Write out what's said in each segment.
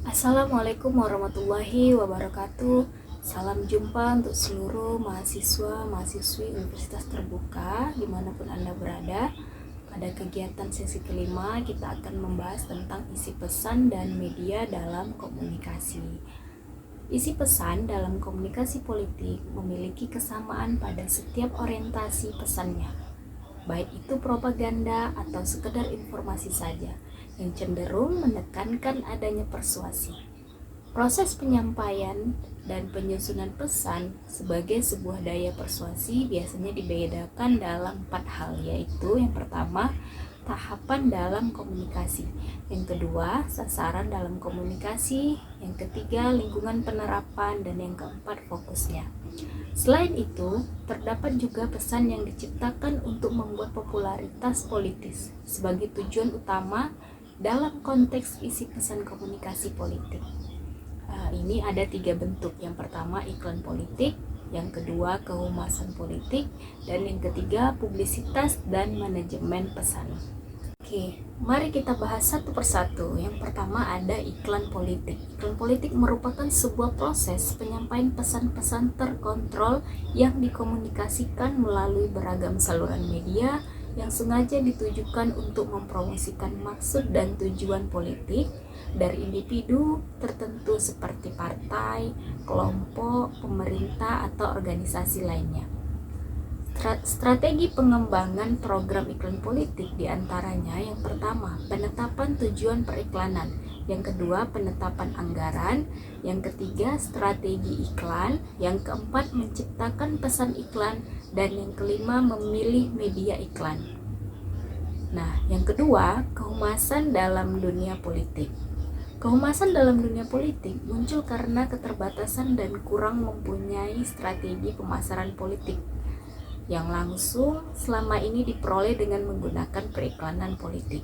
Assalamualaikum warahmatullahi wabarakatuh. Salam jumpa untuk seluruh mahasiswa-mahasiswi Universitas Terbuka dimanapun Anda berada. Pada kegiatan sesi kelima, kita akan membahas tentang isi pesan dan media dalam komunikasi. Isi pesan dalam komunikasi politik memiliki kesamaan pada setiap orientasi pesannya, baik itu propaganda atau sekedar informasi saja, yang cenderung menekankan adanya persuasi. Proses penyampaian dan penyusunan pesan sebagai sebuah daya persuasi biasanya dibedakan dalam 4 hal, yaitu yang pertama, tahapan dalam komunikasi, yang kedua, sasaran dalam komunikasi, yang ketiga, lingkungan penerapan, dan yang keempat, fokusnya. Selain itu, terdapat juga pesan yang diciptakan untuk membuat popularitas politis sebagai tujuan utama dalam konteks isi pesan komunikasi politik. Ini ada 3 bentuk. Yang pertama, iklan politik, yang kedua, kehumasan politik, dan yang ketiga, publisitas dan manajemen pesan. Oke, mari kita bahas satu persatu. Yang pertama ada iklan politik. Iklan politik merupakan sebuah proses penyampaian pesan-pesan terkontrol yang dikomunikasikan melalui beragam saluran media yang sengaja ditujukan untuk mempromosikan maksud dan tujuan politik dari individu tertentu seperti partai, kelompok, pemerintah, atau organisasi lainnya. Strategi pengembangan program iklan politik diantaranya yang pertama, penetapan tujuan periklanan, yang kedua, penetapan anggaran, yang ketiga, strategi iklan, yang keempat, menciptakan pesan iklan, dan yang kelima, memilih media iklan. Nah, yang kedua, kehumasan dalam dunia politik. Kehumasan dalam dunia politik muncul karena keterbatasan dan kurang mempunyai strategi pemasaran politik yang langsung selama ini diperoleh dengan menggunakan periklanan politik.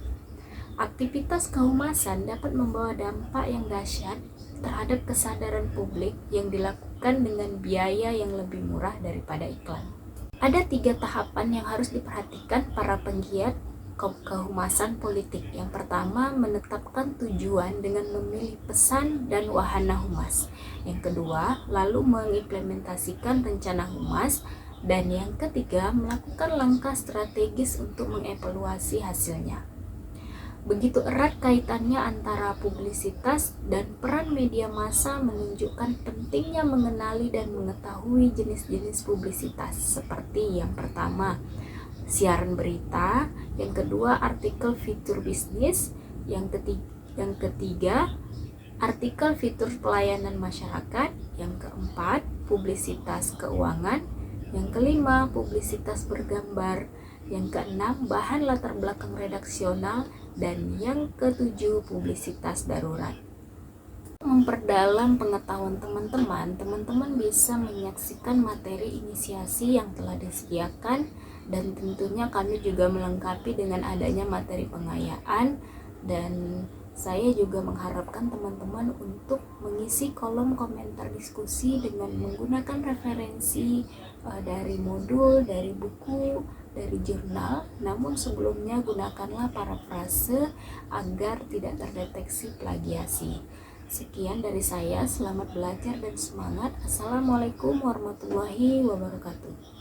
Aktivitas kehumasan dapat membawa dampak yang dahsyat terhadap kesadaran publik yang dilakukan dengan biaya yang lebih murah daripada iklan. Ada 3 tahapan yang harus diperhatikan para penggiat kehumasan politik. Yang pertama, menetapkan tujuan dengan memilih pesan dan wahana humas. Yang kedua, lalu mengimplementasikan rencana humas. Dan yang ketiga, melakukan langkah strategis untuk mengevaluasi hasilnya. Begitu erat kaitannya antara publisitas dan peran media massa menunjukkan pentingnya mengenali dan mengetahui jenis-jenis publisitas, seperti yang pertama, siaran berita, yang kedua, artikel fitur bisnis, yang ketiga, artikel fitur pelayanan masyarakat, yang keempat, publisitas keuangan, yang kelima, publisitas bergambar, yang keenam, bahan latar belakang redaksional, dan yang ketujuh, publisitas darurat. Memperdalam pengetahuan teman-teman bisa menyaksikan materi inisiasi yang telah disediakan, dan tentunya kami juga melengkapi dengan adanya materi pengayaan, dan saya juga mengharapkan teman-teman untuk mengisi kolom komentar diskusi dengan menggunakan referensi dari modul, dari buku, dari jurnal. Namun sebelumnya gunakanlah parafrase agar tidak terdeteksi plagiasi. Sekian dari saya, selamat belajar dan semangat. Assalamualaikum warahmatullahi wabarakatuh.